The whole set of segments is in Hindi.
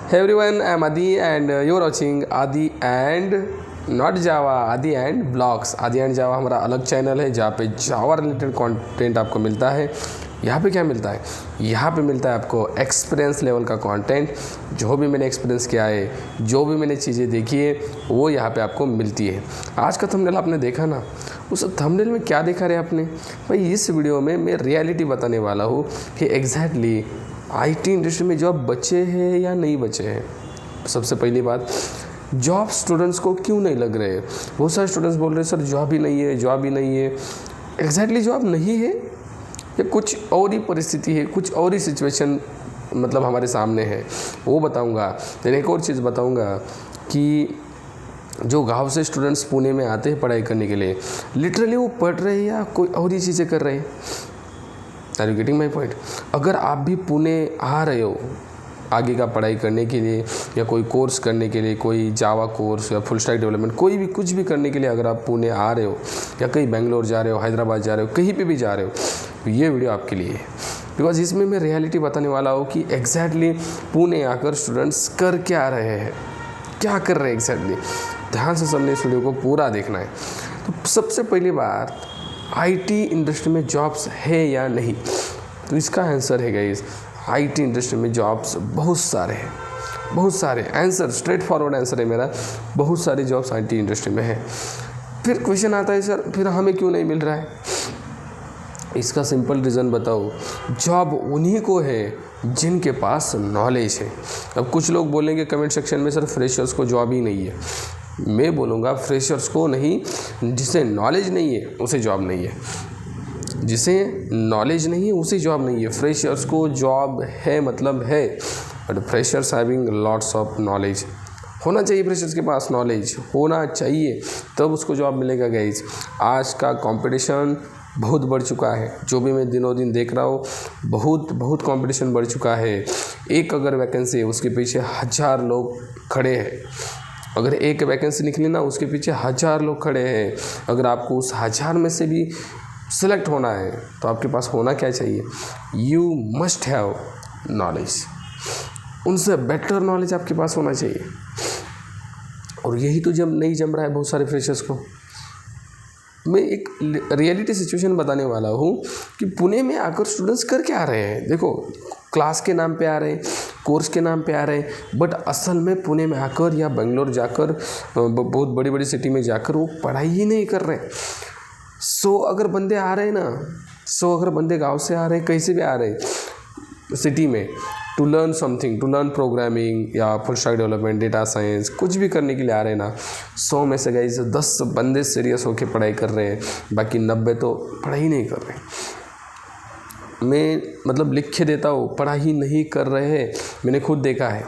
Hey everyone, I am Adi and you are watching Adi and not Java, Adi and Blogs। Adi and Java हमारा अलग चैनल है जहाँ पे जावा रिलेटेड कंटेंट आपको मिलता है। यहाँ पे क्या मिलता है? यहाँ पे मिलता है आपको एक्सपीरियंस लेवल का कंटेंट। जो भी मैंने एक्सपीरियंस किया है, जो भी मैंने चीज़ें देखी है, वो यहाँ पे आपको मिलती है। आज का थंबनेल आपने देखा ना, उस थंबनेल में क्या देखा रहे आपने? भाई इस वीडियो में मैं रियलिटी बताने वाला हूँ कि एग्जैक्टली आईटी इंडस्ट्री में जॉब बचे हैं या नहीं बचे हैं। सबसे पहली बात, जॉब स्टूडेंट्स को क्यों नहीं लग रहे हैं? बहुत सारे स्टूडेंट्स बोल रहे हैं सर जॉब ही नहीं है, जॉब ही नहीं है। एग्जैक्टली जॉब नहीं है या कुछ और ही परिस्थिति है, कुछ और ही सिचुएशन मतलब हमारे सामने है, वो बताऊंगा। फिर एक और चीज़ बताऊंगा कि जो गांव से स्टूडेंट्स पुणे में आते हैं पढ़ाई करने के लिए, लिटरली वो पढ़ रहे हैं या कोई और ही चीज़ें कर रहे हैं। Are you getting my point? अगर आप भी पुणे आ रहे हो आगे का पढ़ाई करने के लिए या कोई कोर्स करने के लिए, कोई जावा कोर्स या फुल स्टैक डेवलपमेंट, कोई भी कुछ भी करने के लिए अगर आप पुणे आ रहे हो या कहीं बेंगलोर जा रहे हो, हैदराबाद जा रहे हो, कहीं पे भी जा रहे हो, तो ये वीडियो आपके लिए है। बिकॉज इसमें मैं रियलिटी बताने वाला हूँ कि एग्जैक्टली पुणे आकर स्टूडेंट्स कर क्या रहे हैं, क्या कर रहे हैं एग्जैक्टली। ध्यान से सबने इस वीडियो को पूरा देखना है। तो सबसे पहली बात, आईटी इंडस्ट्री में जॉब्स है या नहीं? तो इसका आंसर है गाइस, आईटी इंडस्ट्री में जॉब्स बहुत सारे हैं, बहुत सारे। आंसर स्ट्रेट फॉरवर्ड आंसर है मेरा, बहुत सारे जॉब्स आईटी इंडस्ट्री में है। फिर क्वेश्चन आता है सर फिर हमें क्यों नहीं मिल रहा है? इसका सिंपल रीज़न बताओ, जॉब उन्हीं को है जिनके पास नॉलेज है। अब कुछ लोग बोलेंगे कमेंट सेक्शन में सर फ्रेशर्स को जॉब ही नहीं है। मैं बोलूँगा फ्रेशर्स को नहीं, जिसे नॉलेज नहीं है उसे जॉब नहीं है। जिसे नॉलेज नहीं है उसे जॉब नहीं है। फ्रेशर्स को जॉब है मतलब है, but freshers having lots of knowledge. होना चाहिए फ्रेशर्स के पास नॉलेज, होना चाहिए, तब उसको जॉब मिलेगा गाइज। आज का कंपटीशन बहुत बढ़ चुका है, जो भी मैं दिनों दिन देख रहा हूँ, बहुत कंपटीशन बढ़ चुका है। एक अगर वैकेंसी है उसके पीछे 1000 लोग खड़े हैं। अगर एक वैकेंसी निकली ना, उसके पीछे 1000 लोग खड़े हैं। अगर आपको उस 1000 में से भी सिलेक्ट होना है तो आपके पास होना क्या चाहिए? You must have knowledge. उनसे बेटर नॉलेज आपके पास होना चाहिए। और यही तो जब नहीं जम रहा है बहुत सारे फ्रेशर्स को। मैं एक रियलिटी सिचुएशन बताने वाला हूँ कि पुणे में आकर स्टूडेंट्स कर क्या रहे हैं। देखो, क्लास के नाम पे आ रहे हैं, कोर्स के नाम पे आ रहे हैं, बट असल में पुणे में आकर या बेंगलोर जाकर, बहुत बड़ी बड़ी सिटी में जाकर वो पढ़ाई ही नहीं कर रहे हैं। अगर बंदे आ रहे हैं ना, अगर बंदे गांव से आ रहे हैं, कहीं से भी आ रहे हैं सिटी में, to learn something, to learn programming या full stack development, data science, कुछ भी करने के लिए आ रहे हैं ना, 100 में से गाइस 10 बंदे सीरियस होकर पढ़ाई कर रहे हैं, बाकी 90 तो पढ़ाई नहीं कर रहे। मैं मतलब लिख के देता हूँ, पढ़ाई नहीं कर रहे हैं, मैंने खुद देखा है।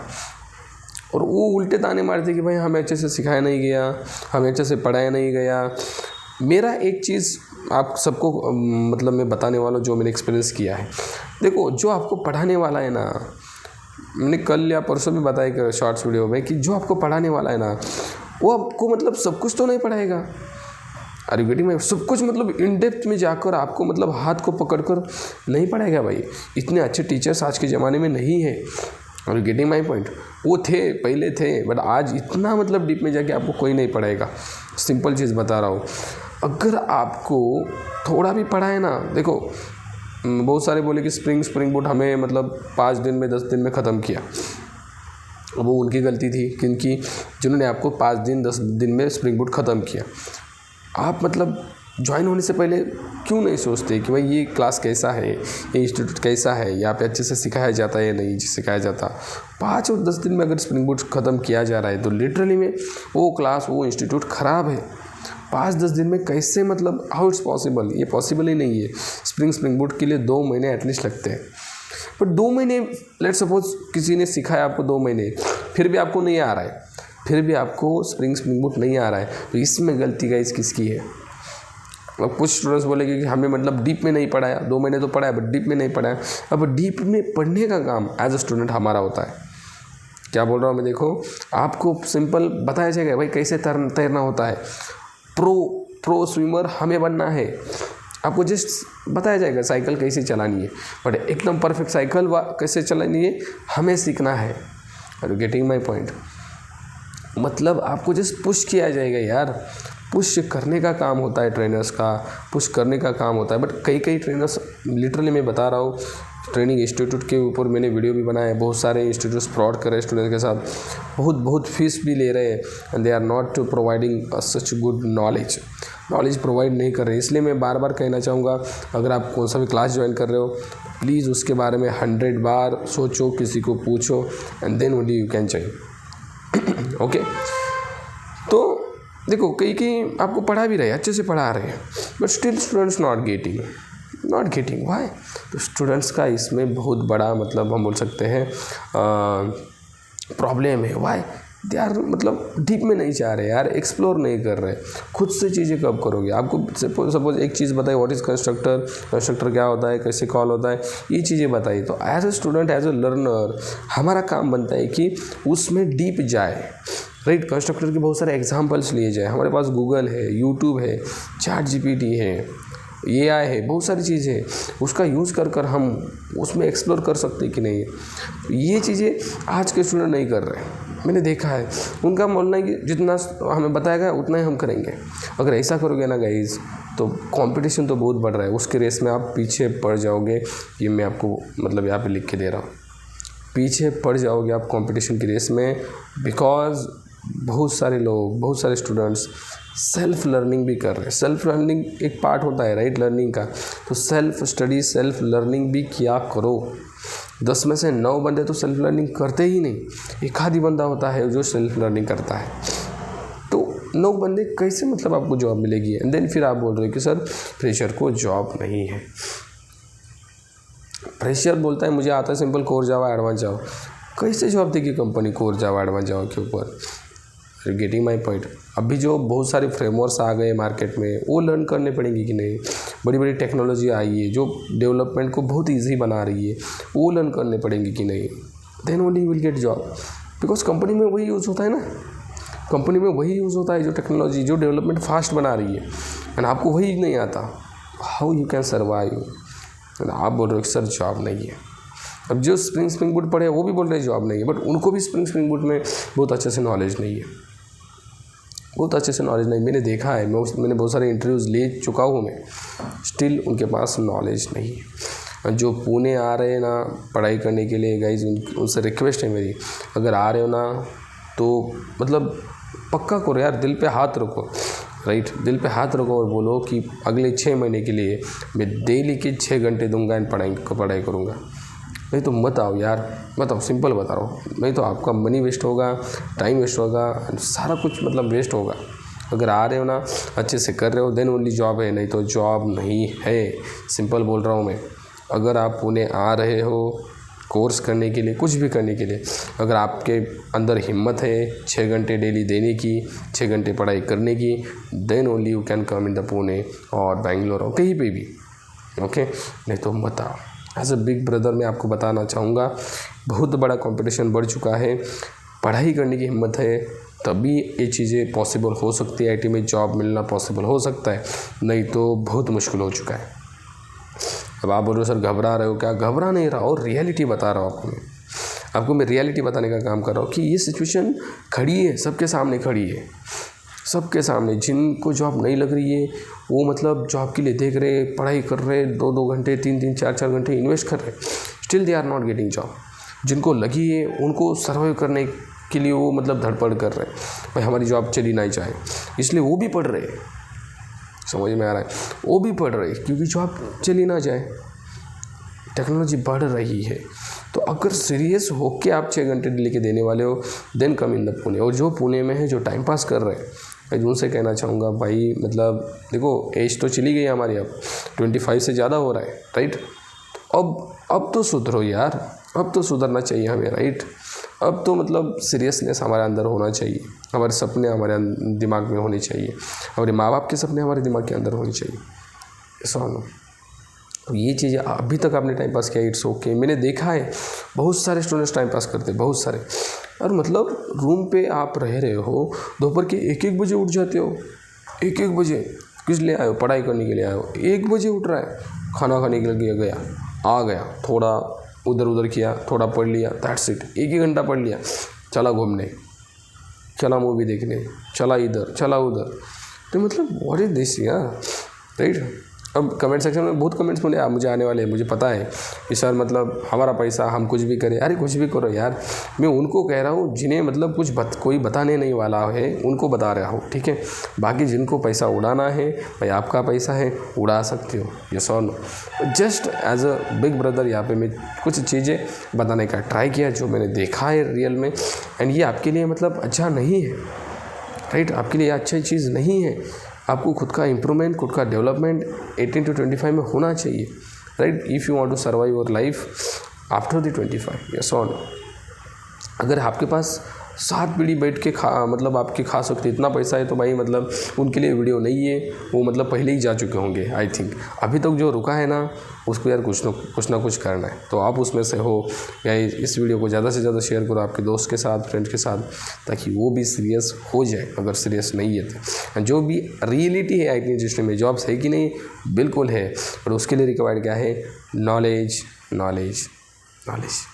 और वो उल्टे ताने मारते कि भाई हमें अच्छे से सिखाया नहीं गया, हमें अच्छे से पढ़ाया नहीं गया। मेरा एक चीज़ आप सबको मतलब मैं बताने वाला हूँ, जो मैंने एक्सपीरियंस किया है। देखो, जो आपको पढ़ाने वाला है ना, मैंने कल या परसों भी बताया कि शॉर्ट्स वीडियो में, कि जो आपको पढ़ाने वाला है ना, वो आपको मतलब सब कुछ तो नहीं पढ़ाएगा। Are you getting my? सब कुछ मतलब इन डेप्थ में जाकर आपको मतलब हाथ को पकड़कर नहीं पढ़ाएगा भाई। इतने अच्छे टीचर्स आज के ज़माने में नहीं है। Are you getting my point? वो थे, पहले थे, बट आज इतना मतलब डीप में जाके आपको कोई नहीं पढ़ाएगा। सिंपल चीज़ बता रहा हूँ, अगर आपको थोड़ा भी पढ़ा है ना, देखो बहुत सारे बोले कि स्प्रिंग बूट हमें मतलब 5 दिन में 10 दिन में ख़त्म किया। वो उनकी गलती थी, क्योंकि जिन्होंने आपको 5 दिन 10 दिन में स्प्रिंग बूट ख़त्म किया। आप मतलब ज्वाइन होने से पहले क्यों नहीं सोचते कि भाई ये क्लास कैसा है, ये इंस्टीट्यूट कैसा है, यहाँ पे अच्छे से सिखाया जाता है या नहीं सिखाया जाता। 5 और 10 दिन में अगर स्प्रिंग बूट ख़त्म किया जा रहा है तो लिटरली में वो क्लास, वो इंस्टीट्यूट ख़राब है। 5-10 दिन में कैसे, मतलब हाउ इट्स पॉसिबल? ये पॉसिबल ही नहीं है। स्प्रिंग बूट के लिए 2 महीने एटलीस्ट लगते हैं। बट 2 महीने, लेट सपोज किसी ने सिखाया आपको 2 महीने, फिर भी आपको नहीं आ रहा है, फिर भी आपको स्प्रिंग बूट नहीं आ रहा है, तो इसमें गलती गाइस किसकी है? अब कुछ स्टूडेंट्स बोलेंगे कि हमें मतलब डीप में नहीं पढ़ाया, 2 महीने तो पढ़ाया बट डीप में नहीं पढ़ाया। अब डीप में पढ़ने का काम एज अ स्टूडेंट हमारा होता है। क्या बोल रहा हूँ मैं? देखो, आपको सिंपल बताया जाएगा भाई कैसे तैरना होता है। प्रो स्विमर हमें बनना है, आपको जस्ट बताया जाएगा साइकिल कैसे चलानी है, बट एकदम परफेक्ट साइकिल कैसे चलानी है हमें सीखना है। Are you getting my point? मतलब आपको जस्ट पुश किया जाएगा यार, पुश करने का काम होता है ट्रेनर्स का, पुश करने का काम होता है। बट कई ट्रेनर्स, लिटरली मैं बता रहा हूँ, ट्रेनिंग इंस्टीट्यूट के ऊपर मैंने वीडियो भी बनाया है, बहुत सारे इंस्टीट्यूट्स फ्रॉड कर रहे हैं स्टूडेंट के साथ, बहुत फीस भी ले रहे हैं, and they are not providing such good knowledge provide नहीं कर रहे। इसलिए मैं बार बार कहना चाहूँगा, अगर आप कौन सा भी क्लास ज्वाइन कर रहे हो, प्लीज़ उसके बारे में 100 बार सोचो, किसी को पूछो, and then only you can join. Okay, तो देखो कई आपको पढ़ा भी रहे हैं, अच्छे से पढ़ा रहे हैं, but still students not getting why? तो स्टूडेंट्स का इसमें बहुत बड़ा मतलब हम बोल सकते हैं प्रॉब्लम है। व्हाई? दे आर मतलब डीप में नहीं जा रहे यार, एक्सप्लोर नहीं कर रहे। खुद से चीज़ें कब करोगे? आपको सपोज एक चीज़ बताइए, व्हाट इज़ कंस्ट्रक्टर क्या होता है, कैसे कॉल होता है, ये चीज़ें बताइए। तो as a student, as a learner, हमारा काम बनता है कि उसमें डीप जाए, राइट? कंस्ट्रक्टर के बहुत सारे एग्जांपल्स लिए जाए। हमारे पास गूगल है, यूट्यूब है, ChatGPT है, AI है, बहुत सारी चीज़ें हैं, उसका यूज़ कर हम उसमें एक्सप्लोर कर सकते कि नहीं है। ये चीज़ें आज के स्टूडेंट नहीं कर रहे हैं, मैंने देखा है। उनका बोलना है कि जितना हमें बताया गया उतना ही हम करेंगे। अगर ऐसा करोगे ना गाइज, तो कंपटीशन तो बहुत बढ़ रहा है, उसके रेस में आप पीछे पड़ जाओगे। ये मैं आपको मतलब यहाँ पे लिख के दे रहा हूँ, पीछे पड़ जाओगे आप कंपटीशन की रेस में। बिकॉज बहुत सारे स्टूडेंट्स सेल्फ लर्निंग भी कर रहे हैं। सेल्फ लर्निंग एक पार्ट होता है, राइट, लर्निंग का। तो सेल्फ स्टडी, सेल्फ लर्निंग भी किया करो। 10 में से 9 बंदे तो सेल्फ लर्निंग करते ही नहीं, एक आधी बंदा होता है जो सेल्फ लर्निंग करता है। तो 9 बंदे कैसे मतलब आपको जॉब मिलेगी? एंड देन फिर आप बोल रहे हो कि सर फ्रेशर को जॉब नहीं है। फ्रेशर बोलता है मुझे आता है सिंपल कोर जावा, एडवांस जावा। कैसे जॉब देगी कंपनी कोर जावा, एडवांस जावा के ऊपर? Getting my point? अभी जो बहुत सारे फ्रेमवर्क्स आ गए मार्केट में, वो लर्न करने पड़ेंगे कि नहीं? बड़ी टेक्नोलॉजी आई है जो डेवलपमेंट को बहुत ईजी बना रही है, वो लर्न करने पड़ेंगे कि नहीं? Then only you will get job. Because company में वही यूज़ होता है ना, कंपनी में वही यूज़ होता है जो टेक्नोलॉजी, जो डेवलपमेंट फास्ट बना रही है, एंड आपको वही नहीं आता। How you can survive? आप बोल रहे हो कि सर जॉब नहीं है। अब जो स्प्रिंग बूट पढ़े वो भी बोल रहे हैं जॉब नहीं है, बट उनको भी स्प्रिंग बूट में बहुत अच्छे से नॉलेज नहीं है, मैंने देखा है, मैंने बहुत सारे इंटरव्यूज़ ले चुका हूँ मैं, स्टिल उनके पास नॉलेज नहीं है। जो पुणे आ रहे हैं ना पढ़ाई करने के लिए, गाइज उनसे रिक्वेस्ट है मेरी, अगर आ रहे हो ना तो मतलब पक्का करो यार, दिल पे हाथ रखो, राइट, दिल पे हाथ रखो और बोलो कि अगले 6 महीने के लिए मैं डेली के 6 घंटे दूंगा एंड पढ़ाई करूँगा। नहीं तो मत आओ यार, मत आओ, सिंपल बता रहा हूँ। नहीं तो आपका मनी वेस्ट होगा, टाइम वेस्ट होगा, सारा कुछ मतलब वेस्ट होगा। अगर आ रहे हो ना, अच्छे से कर रहे हो, देन ओनली जॉब है, नहीं तो जॉब नहीं है। सिंपल बोल रहा हूँ मैं। अगर आप पुणे आ रहे हो कोर्स करने के लिए, कुछ भी करने के लिए, अगर आपके अंदर हिम्मत है 6 घंटे डेली देने की, 6 घंटे पढ़ाई करने की, then only you can come in the Pune और बैंगलोर और कहीं पे भी, ओके? नहीं तो मत आओ। एज अ बिग ब्रदर मैं आपको बताना चाहूँगा, बहुत बड़ा कंपटीशन बढ़ चुका है। पढ़ाई करने की हिम्मत है तभी ये चीज़ें पॉसिबल हो सकती है, IT में जॉब मिलना पॉसिबल हो सकता है, नहीं तो बहुत मुश्किल हो चुका है। अब आप बोल रहे हो सर घबरा रहे हो क्या? घबरा नहीं रहा, और रियलिटी बता रहा हूँ आपको मैं रियलिटी बताने का काम कर रहा हूँ कि ये सिचुएशन खड़ी है, सबके सामने खड़ी है, सबके सामने। जिनको जॉब नहीं लग रही है वो मतलब जॉब के लिए देख रहे, पढ़ाई कर रहे, 2-2 घंटे, 3-3, 4-4 घंटे इन्वेस्ट कर रहे, still they are not getting job. जिनको लगी है उनको सर्वाइव करने के लिए वो मतलब धड़पड़ कर रहे हैं, भाई हमारी जॉब चली ना जाए, इसलिए वो भी पढ़ रहे हैं। समझ में आ रहा है? वो भी पढ़ रहे हैं क्योंकि जॉब चली ना जाए, टेक्नोलॉजी बढ़ रही है। तो अगर सीरियस होके आप 6 घंटे लेके देने वाले हो, then come in the Pune. और जो पुणे में है, जो टाइम पास कर रहे हैं, मैं उनसे कहना चाहूँगा भाई मतलब देखो एज तो चली गई हमारी, अब 25 से ज़्यादा हो रहा है, राइट? अब तो सुधरो यार, अब तो सुधरना चाहिए हमें, राइट? अब तो मतलब सीरियसनेस हमारे अंदर होना चाहिए, हमारे सपने हमारे दिमाग में होने चाहिए, हमारे माँ बाप के सपने हमारे दिमाग के अंदर होने चाहिए। ऐसा ना, तो ये चीज़ें अभी तक आपने टाइम पास किया, इट्स ओके। मैंने देखा है बहुत सारे स्टूडेंट्स टाइम पास करते हैं, बहुत सारे। और मतलब रूम पे आप रह रहे हो, दोपहर के 1-1 बजे उठ जाते हो, 1-1 बजे किस लिए आए हो? पढ़ाई करने के लिए आए हो। 1 बजे उठ रहा है, खाना खाने के लिए गया, आ गया, थोड़ा उधर उधर किया, थोड़ा पढ़ लिया, दैट्स इट। 1 घंटा पढ़ लिया, चला घूमने, चला मूवी देखने, चला इधर, चला उधर। तो मतलब व्हाट इज दिस यार, राइट। अब कमेंट सेक्शन में बहुत कमेंट्स मुझे आने वाले हैं, मुझे पता है कि सर मतलब हमारा पैसा, हम कुछ भी करें। अरे कुछ भी करो यार, मैं उनको कह रहा हूँ जिन्हें मतलब कोई बताने नहीं वाला है, उनको बता रहा हूँ, ठीक है। बाकी जिनको पैसा उड़ाना है, भाई आपका पैसा है, उड़ा सकते हो, यस और no. Just as a big brother यहाँ पे मैं कुछ चीज़ें बताने का ट्राई किया जो मैंने देखा है रियल में, एंड ये आपके लिए मतलब अच्छा नहीं है, राइट। आपके लिए अच्छी चीज़ नहीं है। आपको खुद का इम्प्रूवमेंट, खुद का डेवलपमेंट 18 to 25 में होना चाहिए, right. If you want to survive your life after the 25, yes और नो। अगर आपके पास 7 पीढ़ी बैठ के मतलब आपके खा सकते इतना पैसा है, तो भाई मतलब उनके लिए वीडियो नहीं है, वो मतलब पहले ही जा चुके होंगे आई थिंक। अभी तक जो रुका है ना, उसको यार कुछ ना कुछ करना है। तो आप उसमें से हो, या इस वीडियो को ज़्यादा से ज़्यादा शेयर करो आपके दोस्त के साथ, फ्रेंड्स के साथ, ताकि वो भी सीरियस हो जाए अगर सीरियस नहीं है तो। जो भी रियलिटी है आईटी इंडस्ट्री में, जॉब्स है कि नहीं, बिल्कुल है, पर उसके लिए रिक्वायर्ड क्या है, नॉलेज, नॉलेज, नॉलेज।